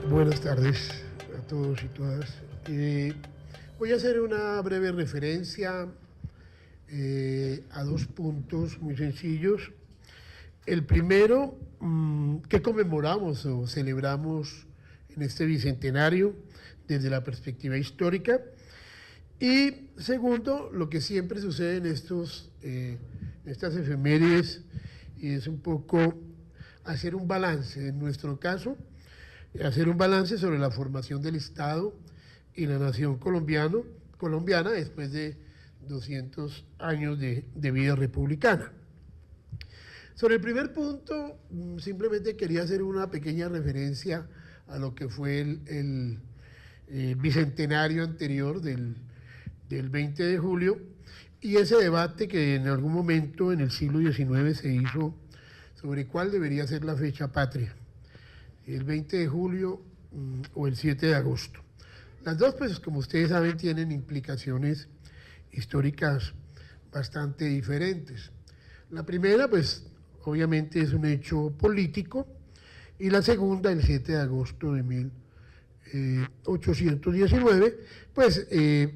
Buenas tardes a todos y todas. Voy a hacer una breve referencia a dos puntos muy sencillos. El primero, ¿qué conmemoramos o celebramos en este bicentenario desde la perspectiva histórica? Y segundo, lo que siempre sucede en estas efemérides, y es un poco hacer un balance, en nuestro caso, hacer un balance sobre la formación del Estado y la nación colombiana después de 200 años de vida republicana. Sobre el primer punto, simplemente quería hacer una pequeña referencia a lo que fue el bicentenario anterior del 20 de julio y ese debate que en algún momento en el siglo XIX se hizo sobre cuál debería ser la fecha patria, el 20 de julio o el 7 de agosto. Las dos, pues, como ustedes saben, tienen implicaciones históricas bastante diferentes. La primera, pues, obviamente es un hecho político, y la segunda, el 7 de agosto de 1819, pues,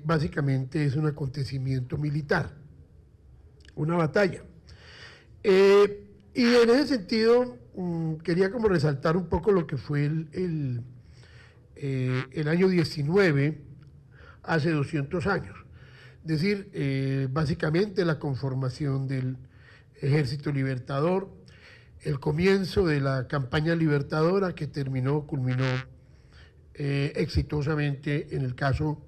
básicamente es un acontecimiento militar, una batalla. Y en ese sentido, quería como resaltar un poco lo que fue el año 19, hace 200 años. Es decir, básicamente la conformación del Ejército Libertador, el comienzo de la campaña libertadora que culminó exitosamente en el caso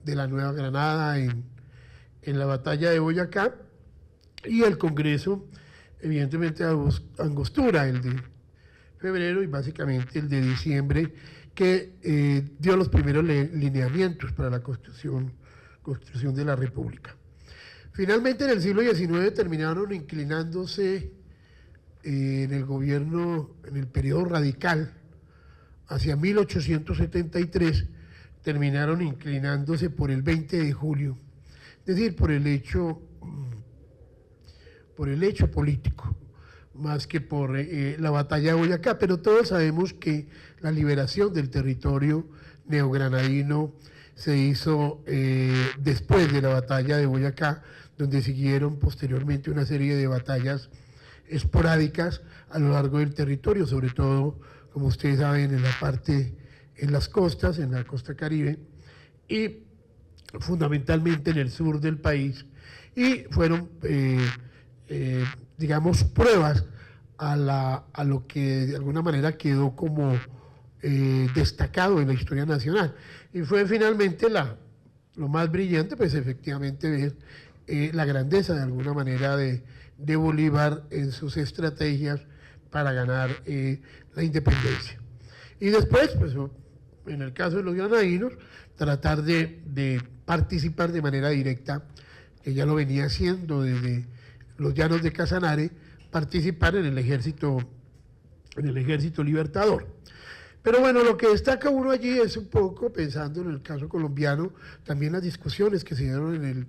de la Nueva Granada, en la batalla de Boyacá, y el Congreso, evidentemente, Angostura, el de febrero, y básicamente el de diciembre, que dio los primeros lineamientos para la construcción de la República. Finalmente, en el siglo XIX terminaron inclinándose en el gobierno, en el periodo radical, hacia 1873, terminaron inclinándose por el 20 de julio, es decir, por el hecho político, más que por la batalla de Boyacá, pero todos sabemos que la liberación del territorio neogranadino se hizo después de la batalla de Boyacá, donde siguieron posteriormente una serie de batallas esporádicas a lo largo del territorio, sobre todo, como ustedes saben, en las costas, en la costa Caribe, y fundamentalmente en el sur del país, y fueron digamos, pruebas a lo que de alguna manera quedó como destacado en la historia nacional. Y fue finalmente lo más brillante, pues efectivamente ver la grandeza de alguna manera de Bolívar en sus estrategias para ganar la independencia. Y después, pues en el caso de los granadinos, tratar de participar de manera directa, que ya lo venía haciendo desde los llanos de Casanare, participar en el ejército libertador. Pero bueno, lo que destaca uno allí es un poco, pensando en el caso colombiano, también las discusiones que se dieron en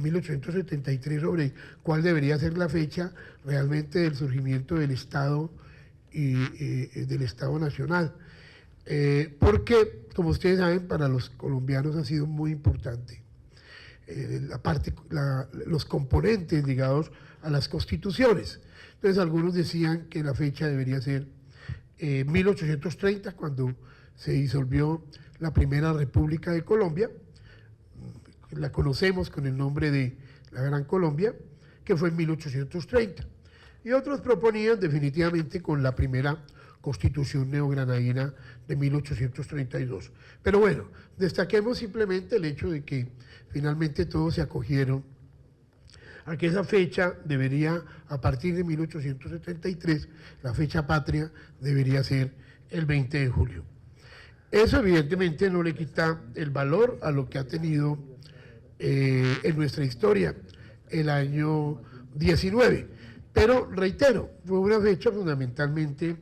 1873 sobre cuál debería ser la fecha realmente del surgimiento del Estado y del Estado Nacional. Porque, como ustedes saben, para los colombianos ha sido muy importante los componentes ligados a las constituciones. Entonces algunos decían que la fecha debería ser 1830, cuando se disolvió la primera República de Colombia, la conocemos con el nombre de la Gran Colombia, que fue en 1830. Y otros proponían definitivamente con la primera Constitución neogranadina de 1832. Pero bueno, destaquemos simplemente el hecho de que finalmente todos se acogieron a que esa fecha debería, a partir de 1873, la fecha patria debería ser el 20 de julio. Eso evidentemente no le quita el valor a lo que ha tenido en nuestra historia el año 19. Pero reitero, fue una fecha fundamentalmente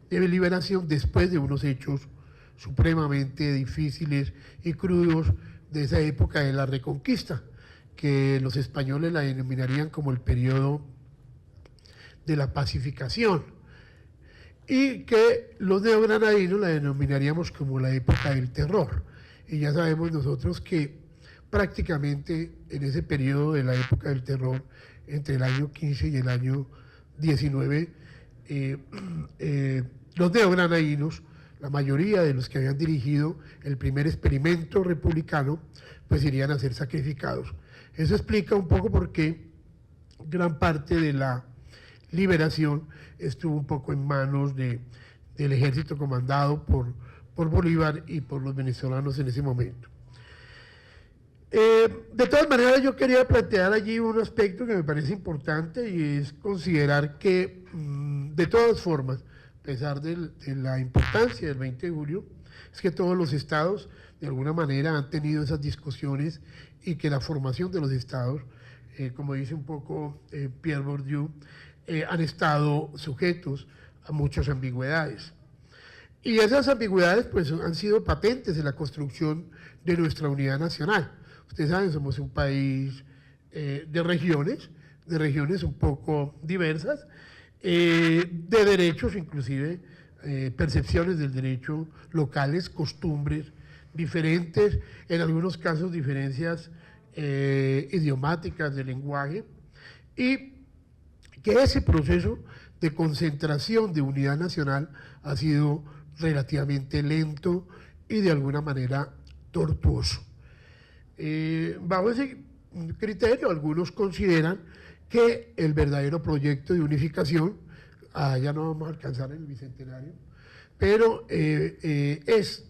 de liberación después de unos hechos supremamente difíciles y crudos de esa época de la Reconquista, que los españoles la denominarían como el periodo de la pacificación. y que los neogranadinos la denominaríamos como la época del terror. Y ya sabemos nosotros que prácticamente en ese periodo de la época del terror, entre el año 15 y el año 19, los neogranadinos, la mayoría de los que habían dirigido el primer experimento republicano, pues irían a ser sacrificados. Eso explica un poco por qué gran parte de la liberación estuvo un poco en manos del ejército comandado por Bolívar y por los venezolanos en ese momento. De todas maneras, yo quería plantear allí un aspecto que me parece importante y es considerar que, de todas formas, a pesar de la importancia del 20 de julio, es que todos los estados, de alguna manera, han tenido esas discusiones y que la formación de los estados, como dice un poco Pierre Bourdieu, han estado sujetos a muchas ambigüedades. Y esas ambigüedades pues, han sido patentes en la construcción de nuestra unidad nacional. Ustedes saben, somos un país de regiones un poco diversas, de derechos, inclusive percepciones del derecho locales, costumbres diferentes, en algunos casos diferencias idiomáticas de lenguaje, y que ese proceso de concentración de unidad nacional ha sido relativamente lento y de alguna manera tortuoso. Bajo ese criterio, algunos consideran que el verdadero proyecto de unificación, ya no vamos a alcanzar el bicentenario, pero es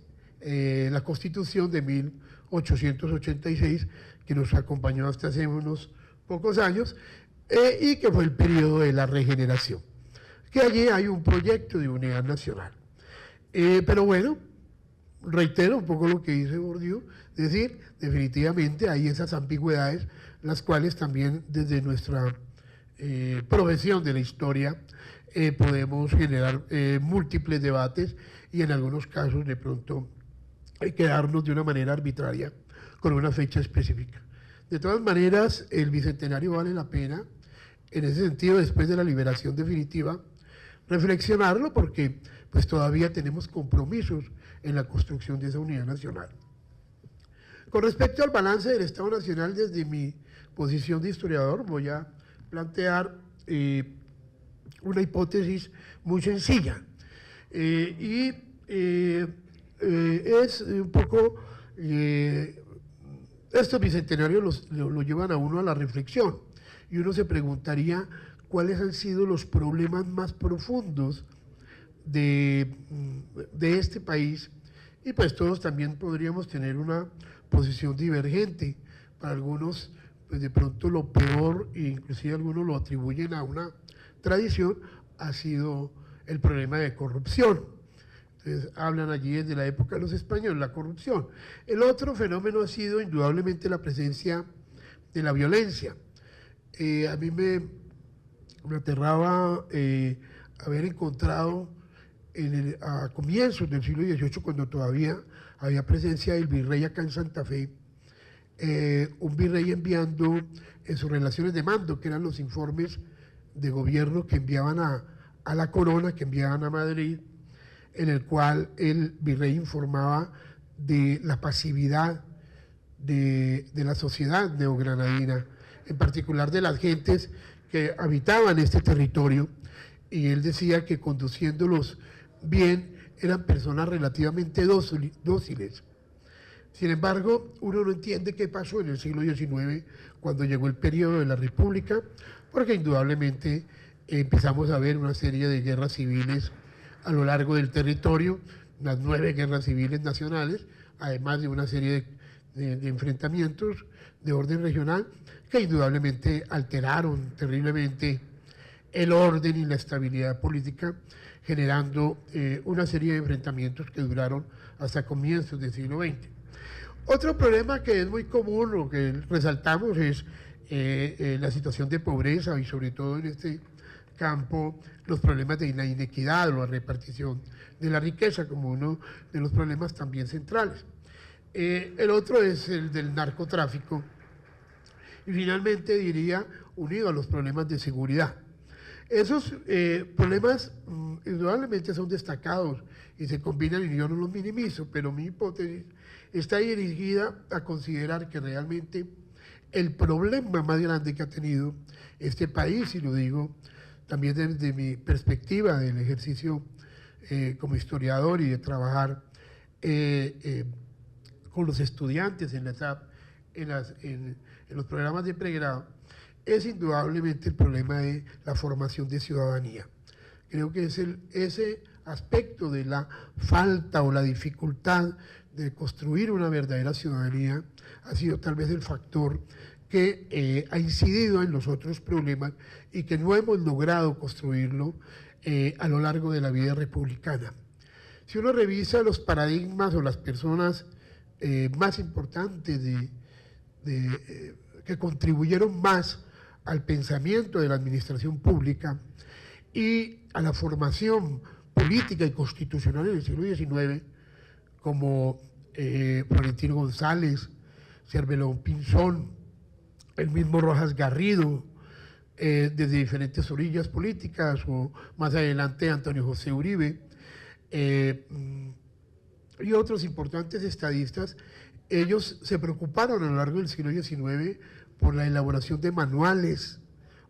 la Constitución de 1886, que nos acompañó hasta hace unos pocos años, y que fue el periodo de la regeneración, que allí hay un proyecto de unidad nacional. Pero bueno, reitero un poco lo que dice Bourdieu, es decir, definitivamente hay esas ambigüedades, las cuales también desde nuestra profesión de la historia podemos generar múltiples debates y en algunos casos de pronto hay que darnos de una manera arbitraria con una fecha específica. De todas maneras, el bicentenario vale la pena, en ese sentido, después de la liberación definitiva, reflexionarlo porque pues todavía tenemos compromisos en la construcción de esa unidad nacional. Con respecto al balance del Estado Nacional, desde mi posición de historiador, voy a plantear una hipótesis muy sencilla. Es un poco, estos bicentenarios lo llevan a uno a la reflexión, y uno se preguntaría cuáles han sido los problemas más profundos de este país, y pues todos también podríamos tener una posición divergente. Para algunos, pues de pronto lo peor, e inclusive algunos lo atribuyen a una tradición, ha sido el problema de corrupción. Entonces hablan allí desde la época de los españoles, la corrupción. El otro fenómeno ha sido indudablemente la presencia de la violencia. A mí me aterraba haber encontrado a comienzos del siglo XVIII, cuando todavía había presencia del virrey acá en Santa Fe, un virrey enviando en sus relaciones de mando, que eran los informes de gobierno que enviaban a la corona, que enviaban a Madrid, en el cual el virrey informaba de la pasividad de la sociedad neogranadina, en particular de las gentes que habitaban este territorio, y él decía que conduciéndolos bien eran personas relativamente dóciles. Sin embargo, uno no entiende qué pasó en el siglo XIX cuando llegó el periodo de la República, porque indudablemente empezamos a ver una serie de guerras civiles a lo largo del territorio, las 9 guerras civiles nacionales, además de una serie de enfrentamientos de orden regional que indudablemente alteraron terriblemente el orden y la estabilidad política, generando una serie de enfrentamientos que duraron hasta comienzos del siglo XX. Otro problema que es muy común, o que resaltamos, es la situación de pobreza, y sobre todo en este campo los problemas de la inequidad o la repartición de la riqueza como uno de los problemas también centrales. El otro es el del narcotráfico, y finalmente diría unido a los problemas de seguridad. Esos problemas indudablemente son destacados y se combinan y yo no los minimizo, pero mi hipótesis está dirigida a considerar que realmente el problema más grande que ha tenido este país, y lo digo también desde mi perspectiva del ejercicio como historiador y de trabajar con los estudiantes en la SAP, en los programas de pregrado, es indudablemente el problema de la formación de ciudadanía. Creo que es ese aspecto de la falta o la dificultad de construir una verdadera ciudadanía ha sido tal vez el factor que ha incidido en los otros problemas y que no hemos logrado construirlo a lo largo de la vida republicana. Si uno revisa los paradigmas o las personas más importantes que contribuyeron más al pensamiento de la administración pública y a la formación política y constitucional en el siglo XIX, como Florentino González, Cervelón Pinzón, el mismo Rojas Garrido, desde diferentes orillas políticas, o más adelante Antonio José Uribe, y otros importantes estadistas. Ellos se preocuparon a lo largo del siglo XIX por la elaboración de manuales,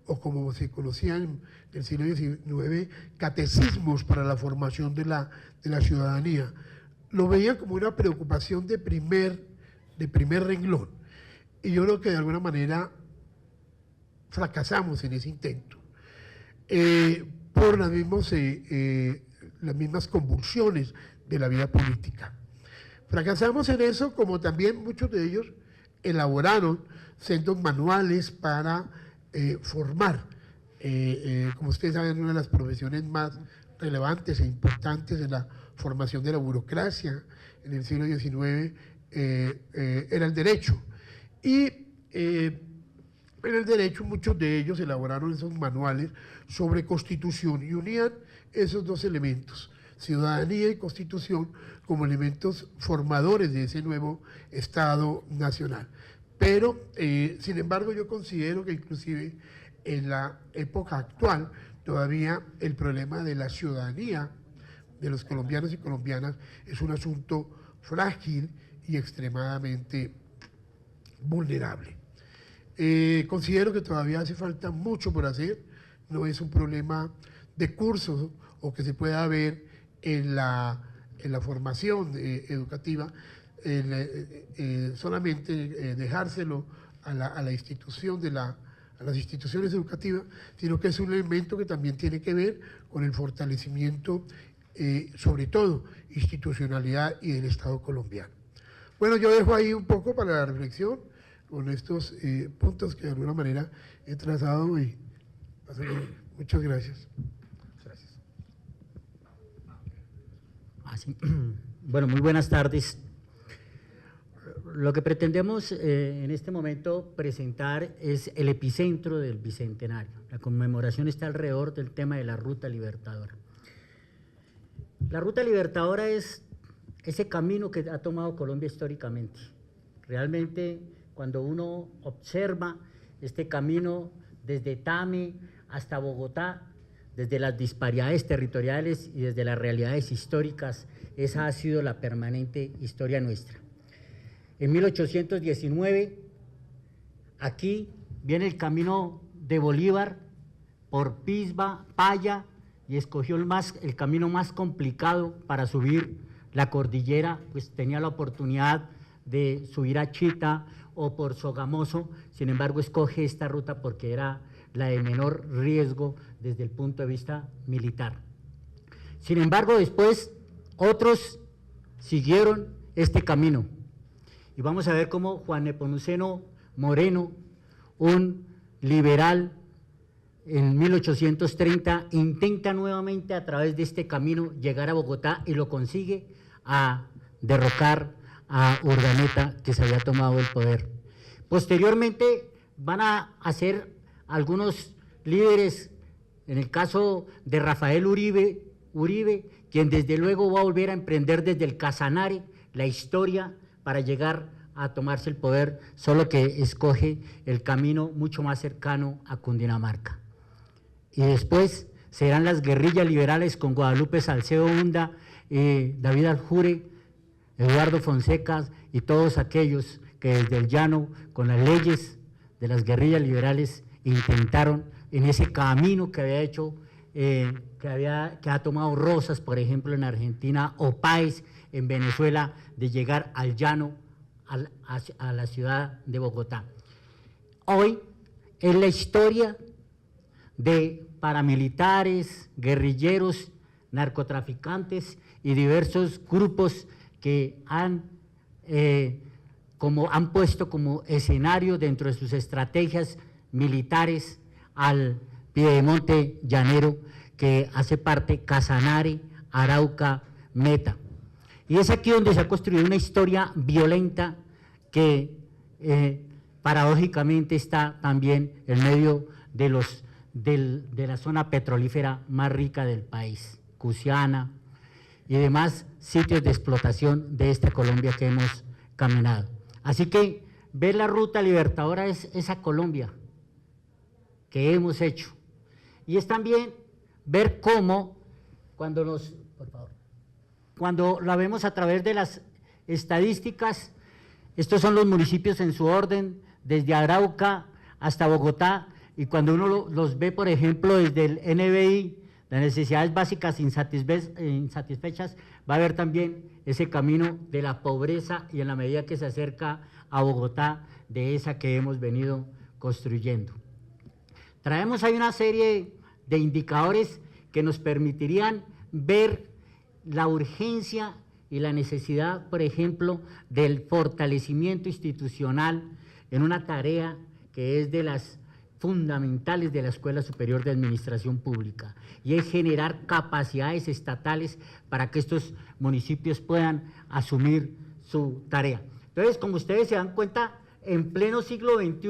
o como se conocían en el siglo XIX, catecismos para la formación de la ciudadanía. Lo veían como una preocupación de primer renglón. Y yo creo que de alguna manera fracasamos en ese intento, por las mismas convulsiones de la vida política. Fracasamos en eso, como también muchos de ellos elaboraron sendos manuales para formar, como ustedes saben, una de las profesiones más relevantes e importantes en la formación de la burocracia en el siglo XIX era el derecho. Y en el derecho muchos de ellos elaboraron esos manuales sobre constitución y unían esos dos elementos, ciudadanía y constitución, como elementos formadores de ese nuevo Estado nacional. Pero, sin embargo, yo considero que inclusive en la época actual todavía el problema de la ciudadanía de los colombianos y colombianas es un asunto frágil y extremadamente vulnerable. Considero que todavía hace falta mucho por hacer, no es un problema de cursos o que se pueda ver en la formación educativa, solamente dejárselo a las instituciones educativas, sino que es un elemento que también tiene que ver con el fortalecimiento, sobre todo, institucionalidad y del Estado colombiano. Bueno, yo dejo ahí un poco para la reflexión con estos puntos que de alguna manera he trazado y muchas gracias. Bueno, muy buenas tardes. Lo que pretendemos en este momento presentar es el epicentro del Bicentenario. La conmemoración está alrededor del tema de la Ruta Libertadora. La Ruta Libertadora es ese camino que ha tomado Colombia históricamente. Realmente, cuando uno observa este camino desde Tame hasta Bogotá, desde las disparidades territoriales y desde las realidades históricas, esa ha sido la permanente historia nuestra. En 1819, aquí viene el camino de Bolívar por Pisba, Paya, y escogió el camino más complicado para subir la cordillera, pues tenía la oportunidad de subir a Chita o por Sogamoso, sin embargo escoge esta ruta porque era la de menor riesgo desde el punto de vista militar. Sin embargo, después otros siguieron este camino. Y vamos a ver cómo Juan Nepomuceno Moreno, un liberal en 1830, intenta nuevamente a través de este camino llegar a Bogotá y lo consigue, a derrocar a Urdaneta, que se había tomado el poder. Posteriormente van a hacer algunos líderes, en el caso de Rafael Uribe, quien desde luego va a volver a emprender desde el Casanare la historia para llegar a tomarse el poder, solo que escoge el camino mucho más cercano a Cundinamarca. y después serán las guerrillas liberales con Guadalupe Salcedo Hunda, David Aljure, Eduardo Fonseca y todos aquellos que desde el llano, con las leyes de las guerrillas liberales, intentaron en ese camino que había hecho, que ha tomado Rosas, por ejemplo, en Argentina, o Páez en Venezuela, de llegar al llano, a la ciudad de Bogotá. Hoy es la historia de paramilitares, guerrilleros, narcotraficantes y diversos grupos que han puesto como escenario dentro de sus estrategias militares al piedemonte llanero, que hace parte Casanare, Arauca, Meta. Y es aquí donde se ha construido una historia violenta que paradójicamente está también en medio de la zona petrolífera más rica del país, Cusiana y demás sitios de explotación de esta Colombia que hemos caminado. Así que ver la ruta libertadora es esa Colombia que hemos hecho. Y es también ver cómo, cuando la vemos a través de las estadísticas, estos son los municipios en su orden, desde Arauca hasta Bogotá, y cuando uno los ve, por ejemplo, desde el NBI, las necesidades básicas insatisfechas, va a ver también ese camino de la pobreza y en la medida que se acerca a Bogotá, de esa que hemos venido construyendo. Traemos ahí una serie de indicadores que nos permitirían ver la urgencia y la necesidad, por ejemplo, del fortalecimiento institucional en una tarea que es de las fundamentales de la Escuela Superior de Administración Pública, y es generar capacidades estatales para que estos municipios puedan asumir su tarea. Entonces, como ustedes se dan cuenta, en pleno siglo XXI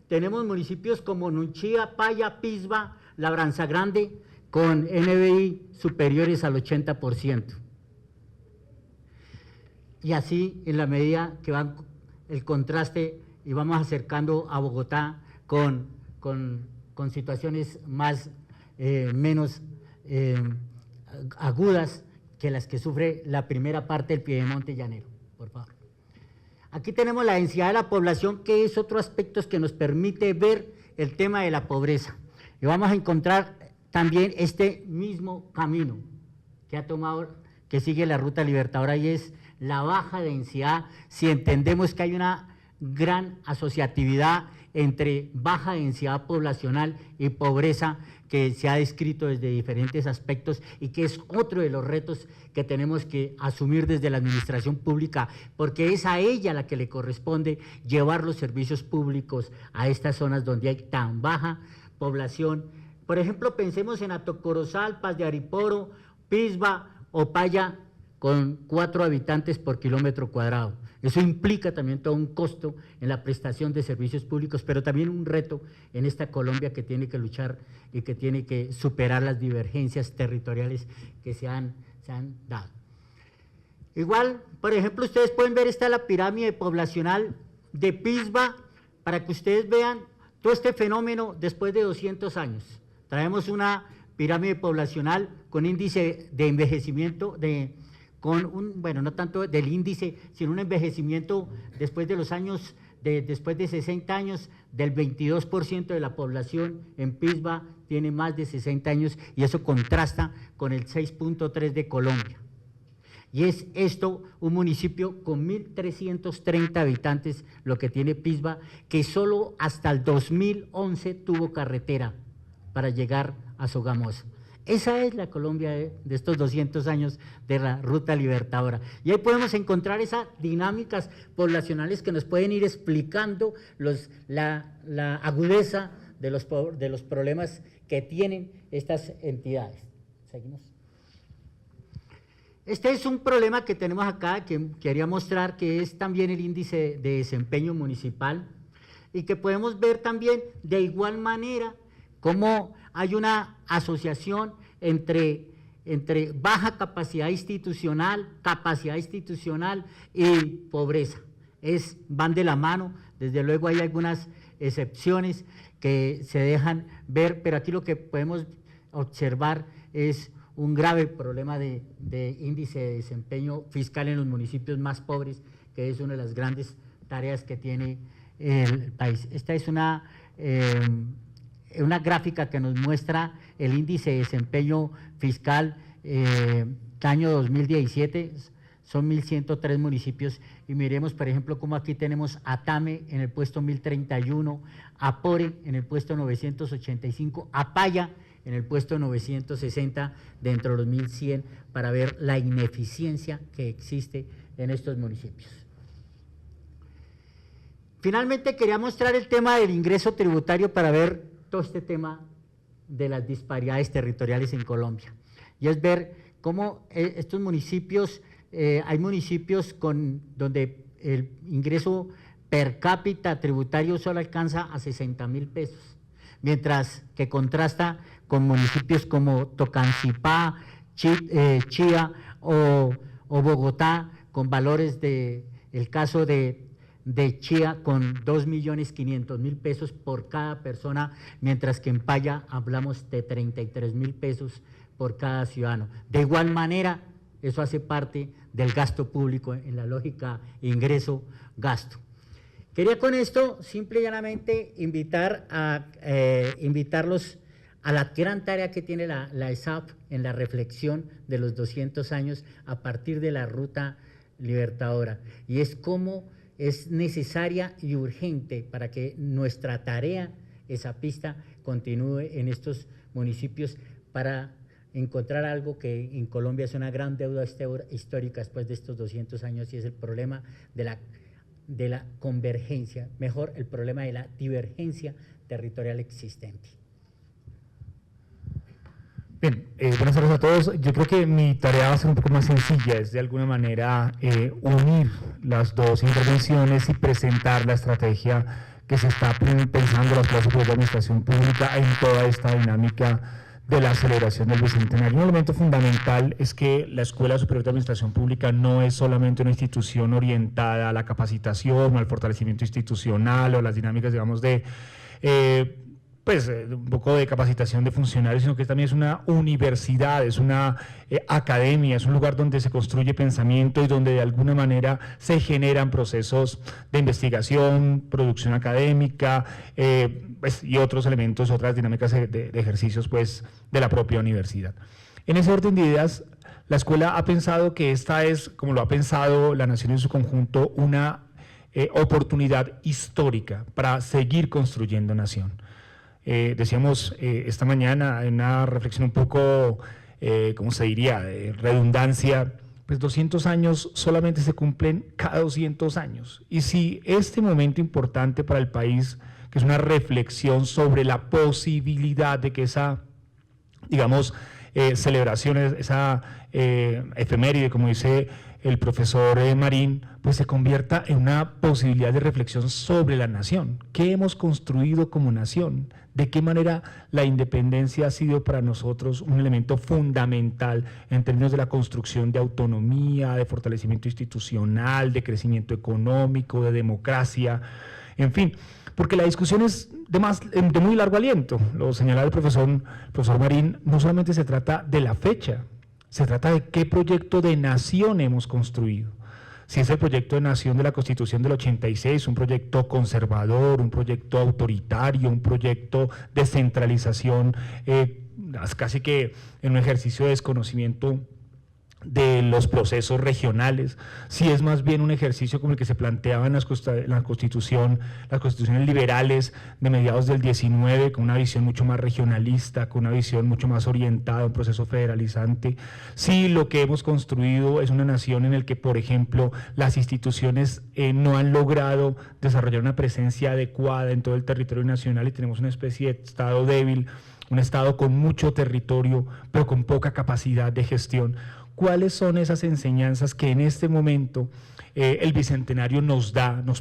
tenemos municipios como Nunchía, Paya, Pisba, Labranza Grande, con NBI superiores al 80%. Y así, en la medida que van el contraste y vamos acercando a Bogotá con situaciones menos agudas que las que sufre la primera parte del piedemonte llanero, por favor. Aquí tenemos la densidad de la población, que es otro aspecto que nos permite ver el tema de la pobreza. Y vamos a encontrar también este mismo camino que sigue la ruta libertadora, y es la baja densidad, si entendemos que hay una gran asociatividad entre baja densidad poblacional y pobreza, que se ha descrito desde diferentes aspectos y que es otro de los retos que tenemos que asumir desde la administración pública, porque es a ella la que le corresponde llevar los servicios públicos a estas zonas donde hay tan baja población. Por ejemplo, pensemos en Atocorozal, Paz de Ariporo, Pisba o Paya, con 4 habitantes por kilómetro cuadrado. Eso implica también todo un costo en la prestación de servicios públicos, pero también un reto en esta Colombia que tiene que luchar y que tiene que superar las divergencias territoriales que se han dado. Igual, por ejemplo, ustedes pueden ver, esta la pirámide poblacional de Pisba, para que ustedes vean todo este fenómeno después de 200 años. Traemos una pirámide poblacional con índice de envejecimiento no tanto del índice, sino un envejecimiento después de los años, después de 60 años, del 22% de la población en Pisba tiene más de 60 años, y eso contrasta con el 6.3 de Colombia. Y es esto un municipio con 1.330 habitantes, lo que tiene Pisba, que solo hasta el 2011 tuvo carretera para llegar a Sogamoso. Esa es la Colombia de estos 200 años de la ruta libertadora. Y ahí podemos encontrar esas dinámicas poblacionales que nos pueden ir explicando la agudeza de los problemas que tienen estas entidades. Seguimos. Este es un problema que tenemos acá, que quería mostrar, que es también el índice de desempeño municipal, y que podemos ver también de igual manera cómo hay una asociación entre baja capacidad institucional y pobreza. Van de la mano. Desde luego hay algunas excepciones que se dejan ver, pero aquí lo que podemos observar es un grave problema de índice de desempeño fiscal en los municipios más pobres, que es una de las grandes tareas que tiene el país. Esta es una gráfica que nos muestra el índice de desempeño fiscal año 2017, son 1.103 municipios, y miremos, por ejemplo, cómo aquí tenemos a Tame en el puesto 1031, a Pore en el puesto 985, a Paya en el puesto 960 dentro de los 1.100, para ver la ineficiencia que existe en estos municipios. Finalmente, quería mostrar el tema del ingreso tributario para ver todo este tema de las disparidades territoriales en Colombia, y es ver cómo estos municipios, hay municipios donde el ingreso per cápita tributario solo alcanza a 60.000 pesos, mientras que contrasta con municipios como Tocancipá, Chía o Bogotá, con valores el caso de Chía con 2.500.000 pesos por cada persona, mientras que en Paya hablamos de 33.000 pesos por cada ciudadano. De igual manera, eso hace parte del gasto público en la lógica ingreso-gasto. Quería con esto simple y llanamente invitarlos a la gran tarea que tiene la ESAP en la reflexión de los 200 años a partir de la Ruta Libertadora, y es cómo es necesaria y urgente para que nuestra tarea esapista continúe en estos municipios para encontrar algo que en Colombia es una gran deuda histórica después de estos 200 años, y es el problema de la convergencia, mejor el problema de la divergencia territorial existente. Bien, buenas tardes a todos. Yo creo que mi tarea va a ser un poco más sencilla, es de alguna manera unir las dos intervenciones y presentar la estrategia que se está pensando la Escuela Superior de Administración Pública en toda esta dinámica de la celebración del Bicentenario. Un elemento fundamental es que la Escuela Superior de Administración Pública no es solamente una institución orientada a la capacitación o al fortalecimiento institucional o las dinámicas, digamos, de un poco de capacitación de funcionarios, sino que también es una universidad, es una academia, es un lugar donde se construye pensamiento y donde de alguna manera se generan procesos de investigación, producción académica y otros elementos, otras dinámicas de ejercicios de la propia universidad. En ese orden de ideas, la escuela ha pensado que esta es, como lo ha pensado la nación en su conjunto, una oportunidad histórica para seguir construyendo nación. Decíamos esta mañana en una reflexión un poco, ¿cómo se diría?, de redundancia, pues 200 años solamente se cumplen cada 200 años. Y si este momento importante para el país, que es una reflexión sobre la posibilidad de que esa, digamos, celebración, esa efeméride, como dice el profesor Marín, pues se convierta en una posibilidad de reflexión sobre la nación. ¿Qué hemos construido como nación? ¿De qué manera la independencia ha sido para nosotros un elemento fundamental en términos de la construcción de autonomía, de fortalecimiento institucional, de crecimiento económico, de democracia, en fin? Porque la discusión es de muy largo aliento. Lo señalaba el profesor Marín, no solamente se trata de la fecha, se trata de qué proyecto de nación hemos construido. Si es el proyecto de nación de la Constitución del 86, un proyecto conservador, un proyecto autoritario, un proyecto de centralización, casi que en un ejercicio de desconocimiento de los procesos regionales, si es más bien un ejercicio como el que se planteaba en las constituciones liberales de mediados del 19, con una visión mucho más regionalista, con una visión mucho más orientada a un proceso federalizante, si lo que hemos construido es una nación en la que, por ejemplo, las instituciones no han logrado desarrollar una presencia adecuada en todo el territorio nacional y tenemos una especie de estado débil, un estado con mucho territorio, pero con poca capacidad de gestión. ¿Cuáles son esas enseñanzas que en este momento el Bicentenario nos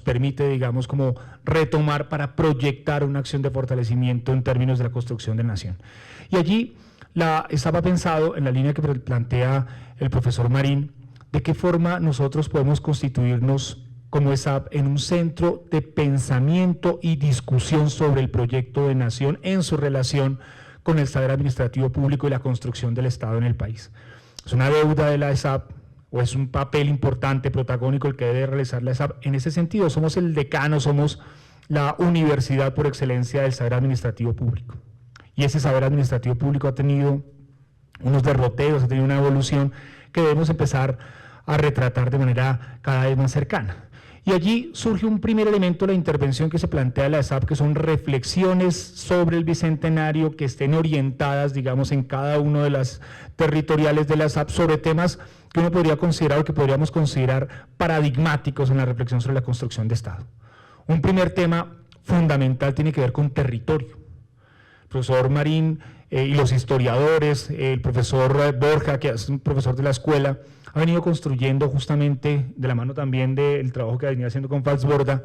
permite, digamos, como retomar para proyectar una acción de fortalecimiento en términos de la construcción de nación? Y allí estaba pensado en la línea que plantea el profesor Marín, de qué forma nosotros podemos constituirnos como ESAP en un centro de pensamiento y discusión sobre el proyecto de nación en su relación con el saber administrativo público y la construcción del Estado en el país. Es una deuda de la ESAP, o es un papel importante, protagónico, el que debe realizar la ESAP. En ese sentido, somos el decano, somos la universidad por excelencia del saber administrativo público. Y ese saber administrativo público ha tenido unos derroteros, ha tenido una evolución que debemos empezar a retratar de manera cada vez más cercana. Y allí surge un primer elemento de la intervención que se plantea la ESAP, que son reflexiones sobre el Bicentenario que estén orientadas, digamos, en cada uno de las territoriales de la ESAP sobre temas que uno podría considerar o que podríamos considerar paradigmáticos en la reflexión sobre la construcción de Estado. Un primer tema fundamental tiene que ver con territorio. El profesor Marín y los historiadores, el profesor Borja, que es un profesor de la escuela, ha venido construyendo justamente, de la mano también del trabajo que venía haciendo con Falsborda,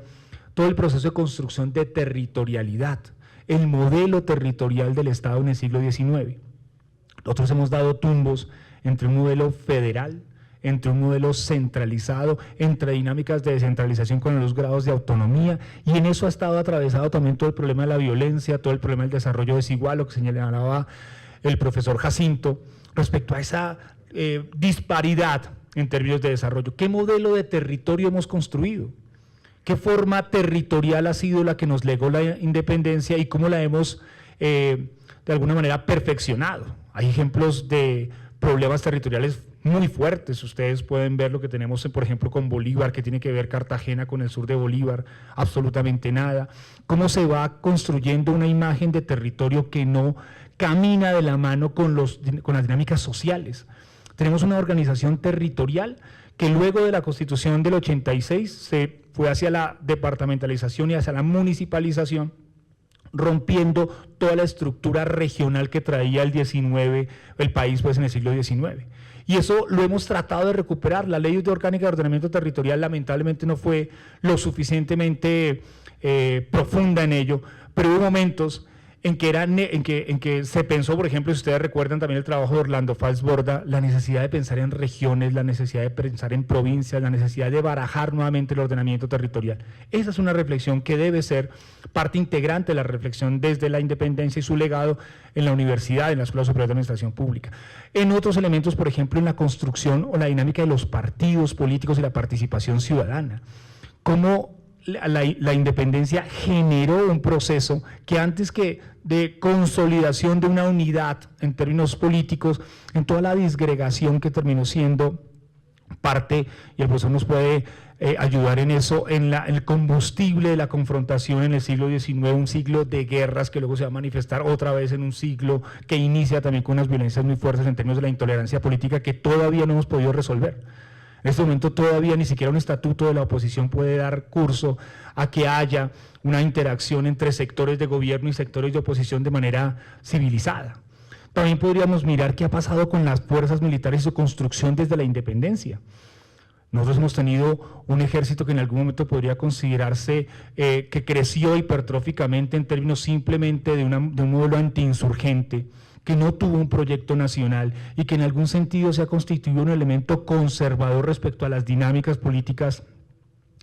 todo el proceso de construcción de territorialidad, el modelo territorial del Estado en el siglo XIX. Nosotros hemos dado tumbos entre un modelo federal, entre un modelo centralizado, entre dinámicas de descentralización con los grados de autonomía, y en eso ha estado atravesado también todo el problema de la violencia, todo el problema del desarrollo desigual, lo que señalaba el profesor Jacinto, respecto a esa disparidad en términos de desarrollo. ¿Qué modelo de territorio hemos construido? ¿Qué forma territorial ha sido la que nos legó la independencia y cómo la hemos de alguna manera perfeccionado? Hay ejemplos de problemas territoriales muy fuertes. Ustedes pueden ver lo que tenemos, por ejemplo, con Bolívar, que tiene que ver Cartagena con el sur de Bolívar, absolutamente nada. Cómo se va construyendo una imagen de territorio que no camina de la mano con las dinámicas sociales. Tenemos una organización territorial que luego de la Constitución del 86 se fue hacia la departamentalización y hacia la municipalización, rompiendo toda la estructura regional que traía el país pues, en el siglo XIX. Y eso lo hemos tratado de recuperar. La Ley Orgánica de Ordenamiento Territorial lamentablemente no fue lo suficientemente profunda en ello, pero hubo momentos en que se pensó, por ejemplo, si ustedes recuerdan también el trabajo de Orlando Falsborda, la necesidad de pensar en regiones, la necesidad de pensar en provincias, la necesidad de barajar nuevamente el ordenamiento territorial. Esa es una reflexión que debe ser parte integrante de la reflexión desde la independencia y su legado en la universidad, en la Escuela Superior de Administración Pública. En otros elementos, por ejemplo, en la construcción o la dinámica de los partidos políticos y la participación ciudadana. Cómo la independencia generó un proceso que antes que de consolidación de una unidad en términos políticos, en toda la disgregación que terminó siendo parte, y el profesor nos puede ayudar en eso, en el combustible de la confrontación en el siglo XIX, un siglo de guerras que luego se va a manifestar otra vez en un siglo que inicia también con unas violencias muy fuertes en términos de la intolerancia política que todavía no hemos podido resolver. En este momento todavía ni siquiera un estatuto de la oposición puede dar curso a que haya una interacción entre sectores de gobierno y sectores de oposición de manera civilizada. También podríamos mirar qué ha pasado con las fuerzas militares y su construcción desde la independencia. Nosotros hemos tenido un ejército que en algún momento podría considerarse que creció hipertróficamente en términos simplemente de un modelo antiinsurgente, que no tuvo un proyecto nacional y que en algún sentido se ha constituido un elemento conservador respecto a las dinámicas políticas,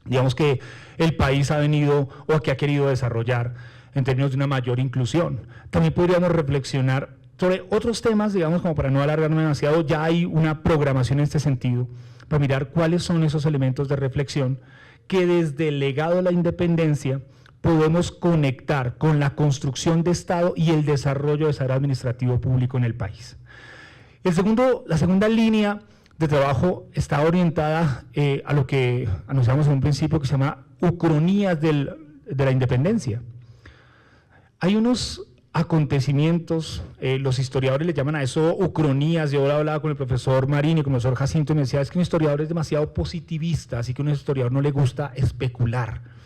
digamos, que el país ha venido o que ha querido desarrollar en términos de una mayor inclusión. También podríamos reflexionar sobre otros temas, digamos, como para no alargarme demasiado, ya hay una programación en este sentido, para mirar cuáles son esos elementos de reflexión que desde el legado de la independencia podemos conectar con la construcción de Estado y el desarrollo de saber administrativo público en el país. La segunda línea de trabajo está orientada a lo que anunciamos en un principio, que se llama ucronías de la independencia. Hay unos acontecimientos, los historiadores le llaman a eso ucronías. Yo hablaba con el profesor Marín y con el profesor Jacinto y me decía, es que un historiador es demasiado positivista, así que a un historiador no le gusta especular.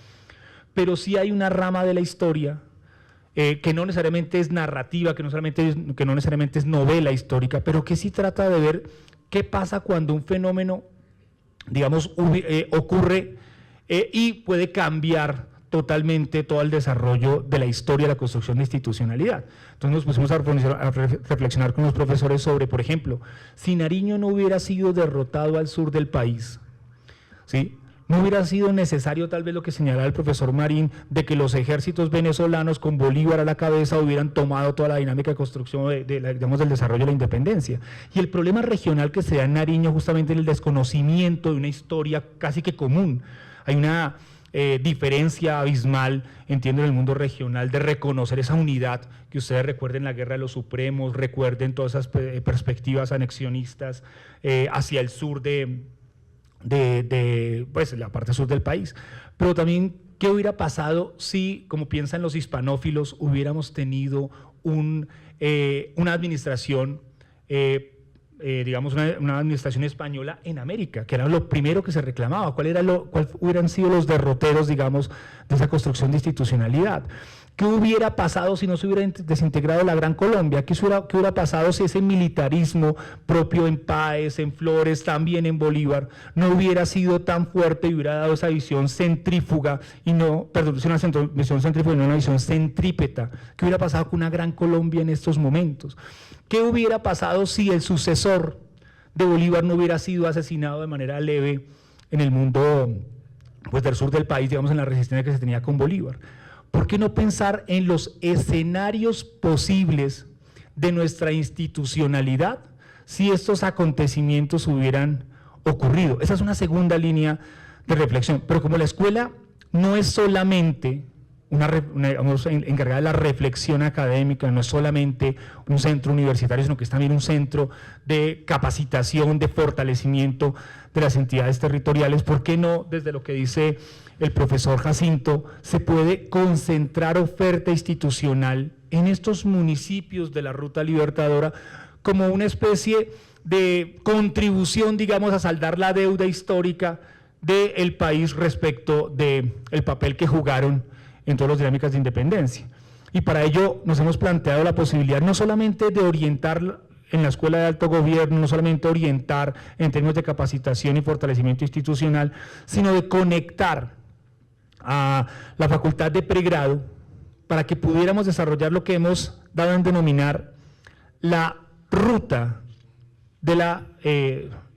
Pero sí hay una rama de la historia que no necesariamente es narrativa, que no necesariamente es novela histórica, pero que sí trata de ver qué pasa cuando un fenómeno, digamos, ocurre y puede cambiar totalmente todo el desarrollo de la historia de la construcción de institucionalidad. Entonces nos pusimos a reflexionar con los profesores sobre, por ejemplo, si Nariño no hubiera sido derrotado al sur del país, ¿sí?, No hubiera sido necesario tal vez lo que señalaba el profesor Marín, de que los ejércitos venezolanos con Bolívar a la cabeza hubieran tomado toda la dinámica de construcción digamos, del desarrollo de la independencia. Y el problema regional que se da en Nariño justamente en el desconocimiento de una historia casi que común. Hay una diferencia abismal, entiendo, en el mundo regional, de reconocer esa unidad, que ustedes recuerden la Guerra de los Supremos, recuerden todas esas perspectivas anexionistas hacia el sur pues, la parte sur del país. Pero también, ¿qué hubiera pasado si, como piensan los hispanófilos, hubiéramos tenido una administración digamos, una administración española en América, que era lo primero que se reclamaba? ¿Cuáles hubieran sido los derroteros, digamos, de esa construcción de institucionalidad? ¿Qué hubiera pasado si no se hubiera desintegrado la Gran Colombia? ¿Qué hubiera pasado si ese militarismo propio en Páez, en Flores, también en Bolívar, no hubiera sido tan fuerte y hubiera dado esa visión centrífuga y no, perdón, una visión centrífuga y no una visión centrípeta? ¿Qué hubiera pasado con una Gran Colombia en estos momentos? ¿Qué hubiera pasado si el sucesor de Bolívar no hubiera sido asesinado de manera leve en el mundo, pues, del sur del país, digamos, en la resistencia que se tenía con Bolívar? ¿Por qué no pensar en los escenarios posibles de nuestra institucionalidad si estos acontecimientos hubieran ocurrido? Esa es una segunda línea de reflexión. Pero como la escuela no es solamente digamos, encargada de la reflexión académica, no es solamente un centro universitario, sino que es también un centro de capacitación, de fortalecimiento de las entidades territoriales, ¿por qué no, desde lo que dice el profesor Jacinto, se puede concentrar oferta institucional en estos municipios de la Ruta Libertadora como una especie de contribución, digamos, a saldar la deuda histórica del país respecto del papel que jugaron en todas las dinámicas de independencia? Y para ello nos hemos planteado la posibilidad no solamente de orientar en la Escuela de Alto Gobierno, no solamente orientar en términos de capacitación y fortalecimiento institucional, sino de conectar a la Facultad de Pregrado para que pudiéramos desarrollar lo que hemos dado en denominar la ruta de la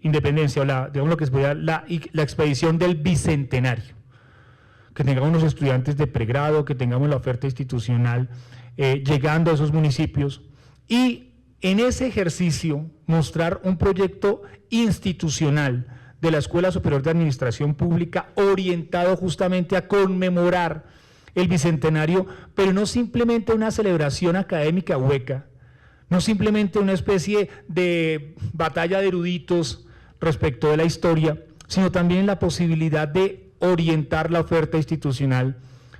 independencia, o digamos lo que es la expedición del Bicentenario. Que tengamos los estudiantes de pregrado, que tengamos la oferta institucional llegando a esos municipios y en ese ejercicio mostrar un proyecto institucional de la Escuela Superior de Administración Pública orientado justamente a conmemorar el Bicentenario, pero no simplemente una celebración académica hueca, no simplemente una especie de batalla de eruditos respecto de la historia, sino también la posibilidad de orientar la oferta institucional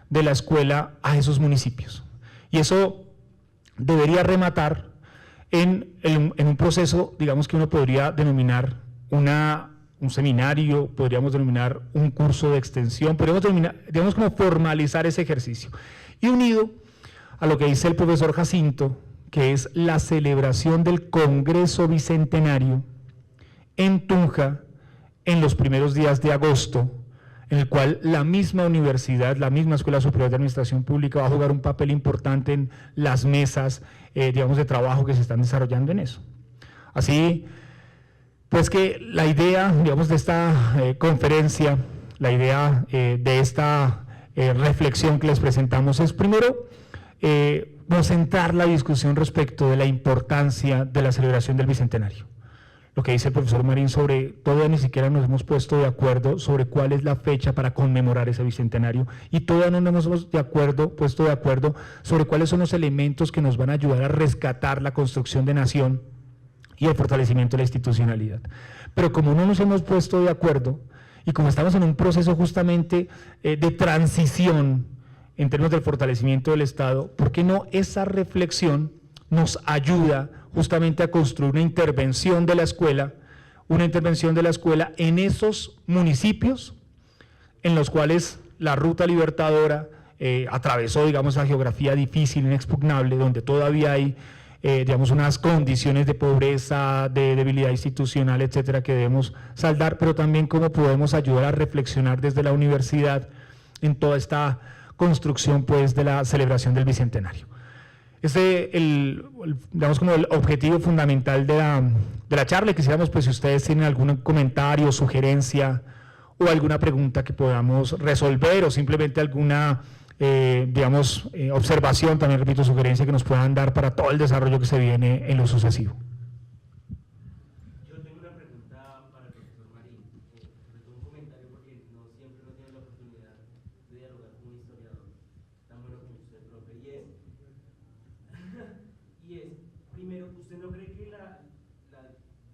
de la escuela a esos municipios. Y eso debería rematar en un proceso, digamos, que uno podría denominar un seminario, podríamos denominar un curso de extensión, podríamos denominar, digamos, como formalizar ese ejercicio. Y unido a lo que dice el profesor Jacinto, que es la celebración del Congreso Bicentenario en Tunja en los primeros días de agosto, en el cual la misma universidad, la misma Escuela Superior de Administración Pública va a jugar un papel importante en las mesas, digamos, de trabajo que se están desarrollando en eso. Así, pues que la idea, digamos, de esta conferencia, la idea de esta reflexión que les presentamos es, primero, concentrar la discusión respecto de la importancia de la celebración del Bicentenario. Lo que dice el profesor Marín sobre, todavía ni siquiera nos hemos puesto de acuerdo sobre cuál es la fecha para conmemorar ese Bicentenario y todavía no nos hemos puesto de acuerdo sobre cuáles son los elementos que nos van a ayudar a rescatar la construcción de nación y el fortalecimiento de la institucionalidad. Pero como no nos hemos puesto de acuerdo y como estamos en un proceso justamente de transición en términos del fortalecimiento del Estado, ¿por qué no esa reflexión nos ayuda justamente a construir una intervención de la escuela en esos municipios en los cuales la Ruta Libertadora atravesó, digamos, esa geografía difícil, inexpugnable, donde todavía hay, digamos, unas condiciones de pobreza, de debilidad institucional, etcétera, que debemos saldar, pero también cómo podemos ayudar a reflexionar desde la universidad en toda esta construcción, pues, de la celebración del Bicentenario. Digamos, como el objetivo fundamental de la charla. Quisiéramos, pues, si ustedes tienen algún comentario, sugerencia o alguna pregunta que podamos resolver o simplemente alguna, digamos, observación, también repito, sugerencia que nos puedan dar para todo el desarrollo que se viene en lo sucesivo. Yo tengo una pregunta para el profesor Marín, sobre todo un comentario porque no siempre uno tiene la oportunidad de dialogar con un historiador tan bueno como usted, profe, y es, primero, ¿usted no cree que la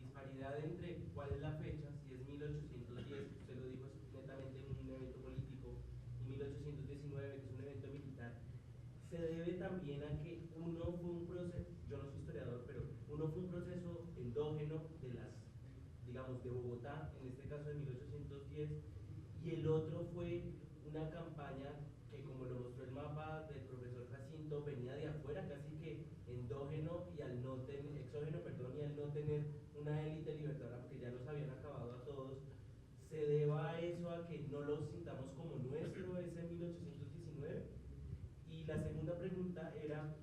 disparidad entre cuál es la fecha, si es 1810, usted lo dijo netamente en un evento político, y 1819, que es un evento militar, se debe también a que uno fue un proceso, yo no soy historiador, pero uno fue un proceso endógeno de las, digamos, de Bogotá, en este caso de 1810, y el otro fue una campaña que, como lo mostró el mapa del profesor Jacinto, venía de afuera, casi que endógeno y al no tener, exógeno, perdón, y al no tener una élite libertadora, porque ya los habían acabado a todos, se deba a eso, a que no lo sintamos como nuestro ese 1819. Y la segunda pregunta era,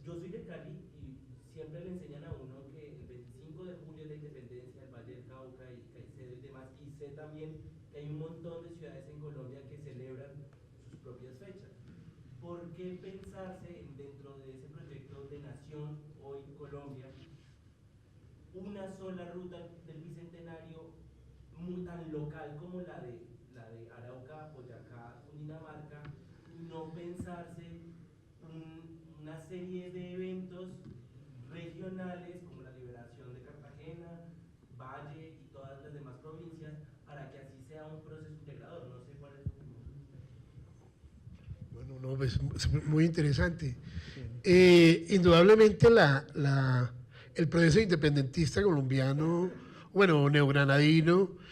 yo soy de Cali y siempre le enseñan a uno que el 25 de julio es la independencia del Valle del Cauca y Caicedo y demás, y sé también que hay un montón de ciudades en Colombia que celebran sus propias fechas. ¿Por qué pensarse dentro de ese proyecto de nación, hoy Colombia, una sola ruta del Bicentenario tan local como la de Arauca, Boyacá, Cundinamarca, y no pensarse una serie de eventos regionales como la liberación de Cartagena, Valle y todas las demás provincias, para que así sea un proceso integrador? No sé cuál es su opinión. Bueno, no, pues, es muy interesante. Indudablemente el proceso independentista colombiano, bueno, neogranadino,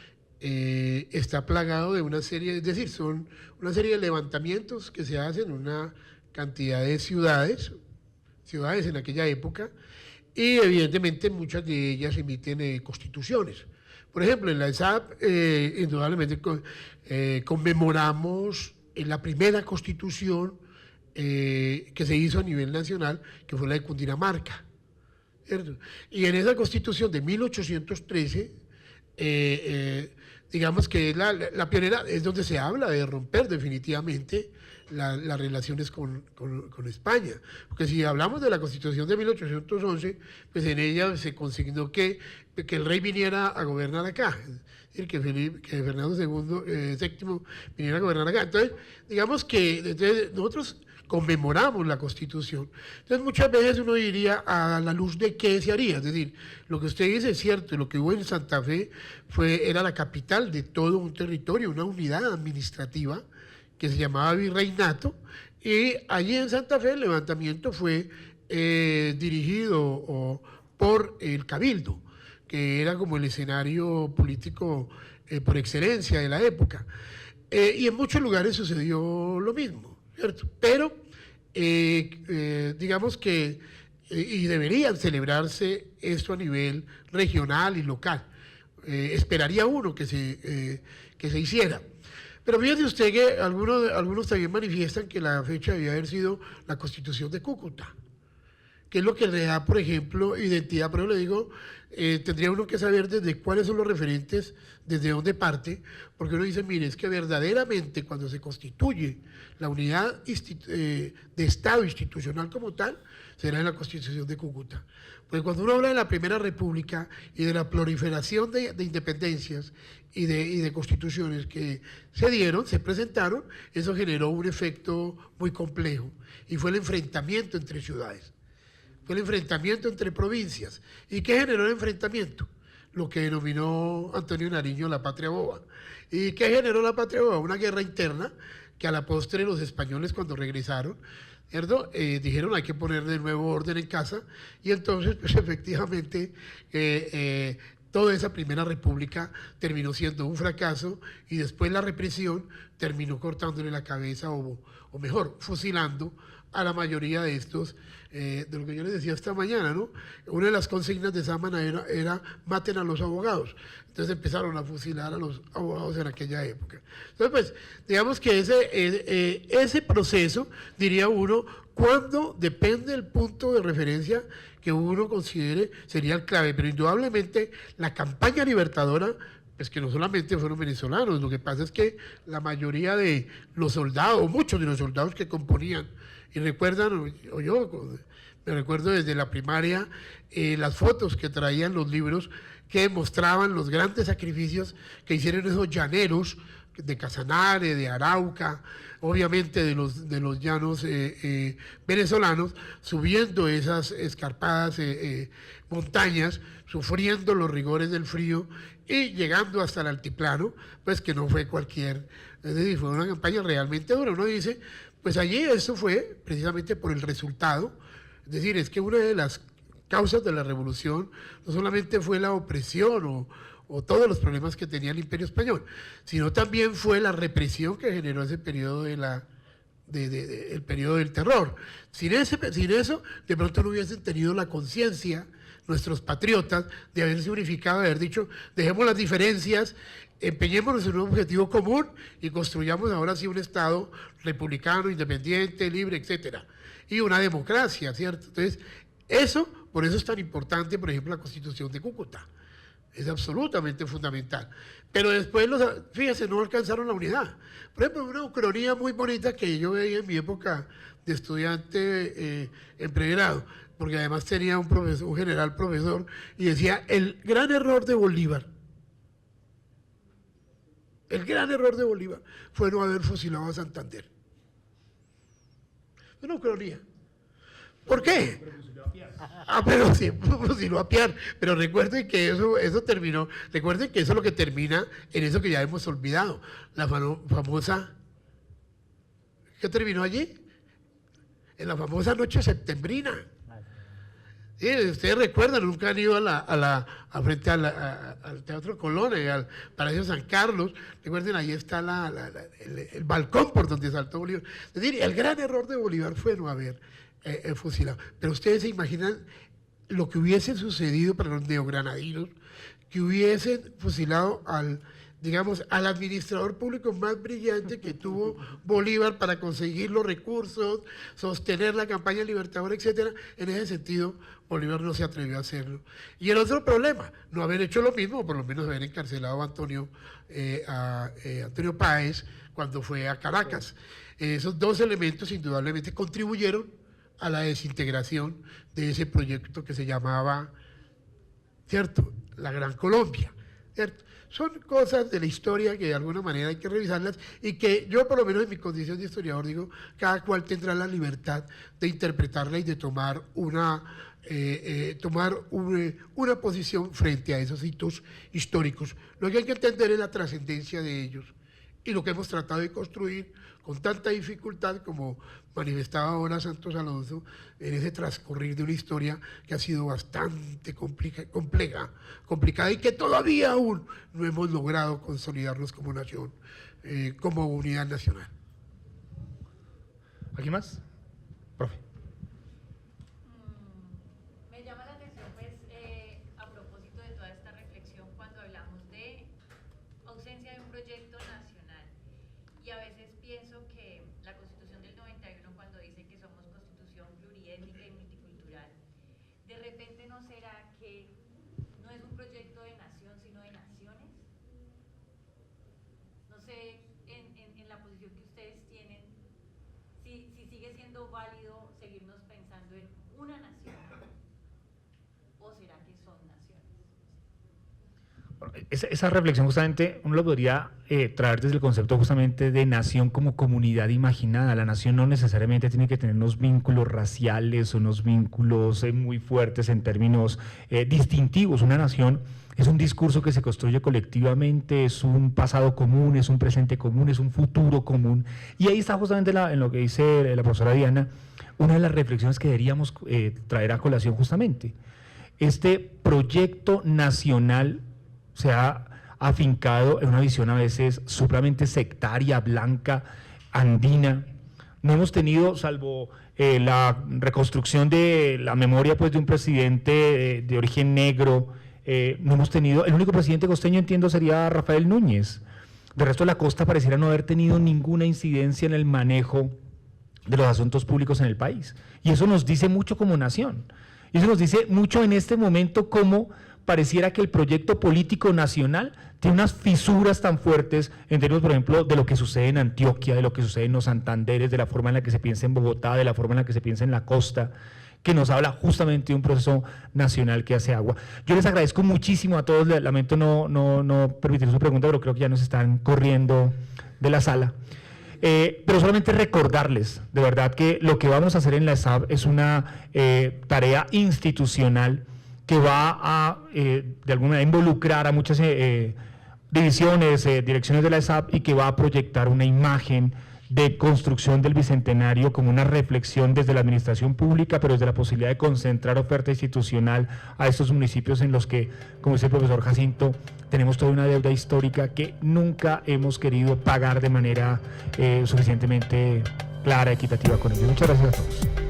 está plagado de una serie, es decir, son una serie de levantamientos que se hacen en una cantidad de ciudades en aquella época, y evidentemente muchas de ellas emiten constituciones. Por ejemplo, en la ESAP, indudablemente conmemoramos la primera constitución que se hizo a nivel nacional, que fue la de Cundinamarca, ¿cierto? Y en esa constitución de 1813, digamos que es la pionera, es donde se habla de romper definitivamente las relaciones con España. Porque si hablamos de la Constitución de 1811, pues en ella se consignó que el rey viniera a gobernar acá, es decir, que Fernando VII viniera a gobernar acá. Entonces, digamos que nosotros conmemoramos la Constitución. Entonces, muchas veces uno diría, a la luz de qué se haría. Es decir, lo que usted dice es cierto, lo que hubo en Santa Fe era la capital de todo un territorio, una unidad administrativa que se llamaba Virreinato, y allí en Santa Fe el levantamiento fue dirigido por el Cabildo, que era como el escenario político por excelencia de la época. Y en muchos lugares sucedió lo mismo, ¿cierto? Pero digamos que, y deberían celebrarse esto a nivel regional y local. Esperaría uno que se hiciera. Pero fíjate usted que algunos también manifiestan que la fecha debía haber sido la Constitución de Cúcuta, que es lo que le da, por ejemplo, identidad. Pero le digo, tendría uno que saber desde cuáles son los referentes, desde dónde parte, porque uno dice, mire, es que verdaderamente cuando se constituye la unidad de Estado institucional como tal, será en la Constitución de Cúcuta. Porque cuando uno habla de la Primera República y de la proliferación de independencias y de constituciones que se presentaron, eso generó un efecto muy complejo, y fue el enfrentamiento entre ciudades. Fue el enfrentamiento entre provincias. ¿Y qué generó el enfrentamiento? Lo que denominó Antonio Nariño la patria boba. ¿Y qué generó la patria boba? Una guerra interna que a la postre los españoles, cuando regresaron, ¿cierto? Dijeron hay que poner de nuevo orden en casa, y entonces pues efectivamente toda esa Primera República terminó siendo un fracaso, y después la represión terminó cortándole la cabeza o mejor, fusilando a la mayoría de estos, de lo que yo les decía esta mañana, ¿no? Una de las consignas de Sámana era maten a los abogados. Entonces empezaron a fusilar a los abogados en aquella época. Entonces, pues, digamos que ese proceso, diría uno, cuando depende del punto de referencia que uno considere sería el clave, pero indudablemente la campaña libertadora pues que no solamente fueron venezolanos, lo que pasa es que la mayoría de los soldados, muchos de los soldados que componían, y recuerdan, o yo me recuerdo desde la primaria, las fotos que traían los libros que mostraban los grandes sacrificios que hicieron esos llaneros de Casanare, de Arauca, obviamente de los llanos venezolanos, subiendo esas escarpadas montañas, sufriendo los rigores del frío y llegando hasta el altiplano, pues que no fue cualquier, es decir, fue una campaña realmente dura. Uno dice, pues allí eso fue precisamente por el resultado, es decir, es que una de las causas de la revolución no solamente fue la opresión o todos los problemas que tenía el Imperio Español, sino también fue la represión que generó ese periodo el periodo del terror. Sin eso, de pronto no hubiesen tenido la conciencia nuestros patriotas de haberse unificado, de haber dicho, dejemos las diferencias, empeñémonos en un objetivo común y construyamos ahora sí un Estado republicano, independiente, libre, etcétera, y una democracia, ¿cierto? Entonces, por eso es tan importante, por ejemplo, la Constitución de Cúcuta. Es absolutamente fundamental. Pero después, fíjense, no alcanzaron la unidad. Por ejemplo, una ucronía muy bonita que yo veía en mi época de estudiante en pregrado, porque además tenía un general profesor, y decía, el gran error de Bolívar fue no haber fusilado a Santander. Una ucronía. ¿Por qué? Pero sí, fusiló a Piar. Pero recuerden que eso terminó, recuerden que eso es lo que termina en eso que ya hemos olvidado, la famosa, ¿qué terminó allí? En la famosa noche septembrina. Sí, ustedes recuerdan, nunca han ido frente al Teatro Colón, al Palacio San Carlos, recuerden, ahí está el balcón por donde saltó Bolívar. Es decir, el gran error de Bolívar fue no haber fusilado. Pero ustedes se imaginan lo que hubiese sucedido para los neogranadinos, que hubiesen fusilado al administrador público más brillante que tuvo Bolívar para conseguir los recursos, sostener la campaña libertadora, etcétera. En ese sentido, Bolívar no se atrevió a hacerlo. Y el otro problema, no haber hecho lo mismo, o por lo menos haber encarcelado a Antonio Páez cuando fue a Caracas. Esos dos elementos indudablemente contribuyeron a la desintegración de ese proyecto que se llamaba, ¿cierto?, la Gran Colombia, ¿cierto? Son cosas de la historia que de alguna manera hay que revisarlas y que yo, por lo menos en mi condición de historiador, digo, cada cual tendrá la libertad de interpretarla y de tomar una posición frente a esos hitos históricos. Lo que hay que entender es la trascendencia de ellos y lo que hemos tratado de construir con tanta dificultad, como manifestaba ahora Santos Alonso, en ese transcurrir de una historia que ha sido bastante complicada y que todavía aún no hemos logrado consolidarnos como nación, como unidad nacional. ¿Alguien más? Profe. Me llama la atención, pues, a propósito de toda esta reflexión, cuando hablamos de ausencia de un proyecto nacional, y a veces pienso que la Constitución del 91, cuando dice que somos constitución pluriétnica y multicultural, de repente no será que no es un proyecto de nación, sino de naciones. No sé, en la posición que ustedes tienen, si sigue siendo válido seguirnos pensando en una nación, o será que son naciones. Bueno, esa reflexión justamente uno lo podría traer desde el concepto justamente de nación como comunidad imaginada. La nación no necesariamente tiene que tener unos vínculos raciales o unos vínculos muy fuertes en términos distintivos. Una nación es un discurso que se construye colectivamente, es un pasado común, es un presente común, es un futuro común. Y ahí está justamente en lo que dice la profesora Diana, una de las reflexiones que deberíamos traer a colación justamente. Este proyecto nacional se ha afincado en una visión a veces supremamente sectaria, blanca, andina. No hemos tenido, salvo la reconstrucción de la memoria pues, de un presidente de origen negro, no hemos tenido, el único presidente costeño, entiendo, sería Rafael Núñez. De resto, la costa pareciera no haber tenido ninguna incidencia en el manejo de los asuntos públicos en el país. Y eso nos dice mucho como nación. Y eso nos dice mucho en este momento cómo pareciera que el proyecto político nacional tiene unas fisuras tan fuertes en términos, por ejemplo, de lo que sucede en Antioquia, de lo que sucede en los Santanderes, de la forma en la que se piensa en Bogotá, de la forma en la que se piensa en la costa, que nos habla justamente de un proceso nacional que hace agua. Yo les agradezco muchísimo a todos, lamento no permitir su pregunta, pero creo que ya nos están corriendo de la sala. Pero solamente recordarles, de verdad, que lo que vamos a hacer en la ESAB es una tarea institucional que va a, de alguna manera, involucrar a muchas divisiones, direcciones de la ESAB y que va a proyectar una imagen de construcción del Bicentenario como una reflexión desde la administración pública, pero desde la posibilidad de concentrar oferta institucional a estos municipios en los que, como dice el profesor Jacinto, tenemos toda una deuda histórica que nunca hemos querido pagar de manera suficientemente clara, equitativa con ellos. Muchas gracias a todos.